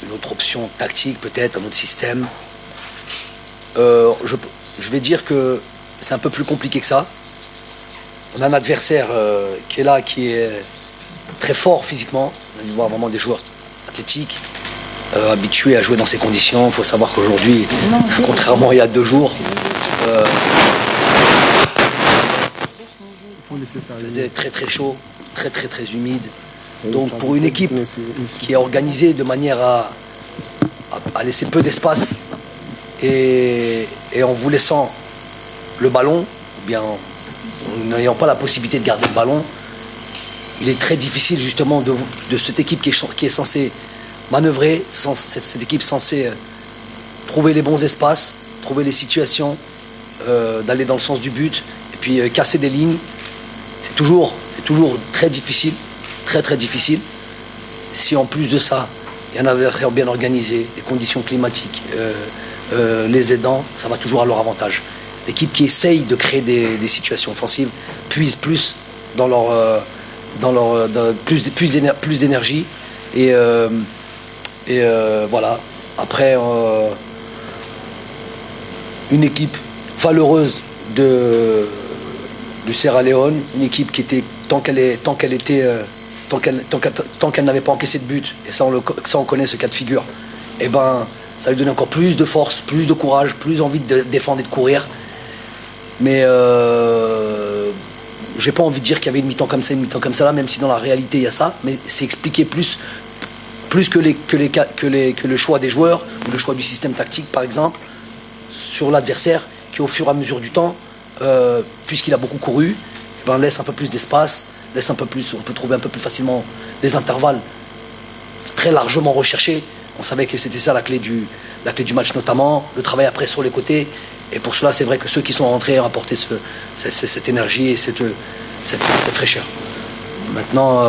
une autre option tactique, peut-être, un autre système. Je vais dire que c'est un peu plus compliqué que ça. On a un adversaire qui est là, qui est très fort physiquement. On voit vraiment des joueurs athlétiques, habitués à jouer dans ces conditions. Il faut savoir qu'aujourd'hui, contrairement à il y a 2 jours, il faisait très très chaud, très très très humide. Donc pour une équipe qui est organisée de manière à laisser peu d'espace et en vous laissant le ballon, ou bien en n'ayant pas la possibilité de garder le ballon, il est très difficile justement de cette équipe qui est censée manœuvrer, cette équipe censée trouver les bons espaces, trouver les situations, d'aller dans le sens du but et puis casser des lignes. C'est toujours très difficile, très très difficile. Si en plus de ça, il y en a un adversaire bien organisé, les conditions climatiques, les aidants, ça va toujours à leur avantage. L'équipe qui essaye de créer des situations offensives puise plus dans plus d'énergie et voilà. Après, une équipe valeureuse du Sierra Leone, une équipe qui était tant qu'elle n'avait pas encaissé de but, et ça on connaît ce cas de figure, et ben ça lui donnait encore plus de force, plus de courage, plus envie de défendre et de courir. Mais j'ai pas envie de dire qu'il y avait une mi-temps comme ça, une mi-temps comme ça là, même si dans la réalité il y a ça, mais c'est expliqué plus que le choix des joueurs ou le choix du système tactique par exemple sur l'adversaire qui au fur et à mesure du temps, puisqu'il a beaucoup couru, ben, laisse un peu plus d'espace, on peut trouver un peu plus facilement des intervalles très largement recherchés. On savait que c'était ça la clé du match notamment, le travail après sur les côtés. Et pour cela, c'est vrai que ceux qui sont rentrés ont apporté cette énergie et cette fraîcheur. Maintenant,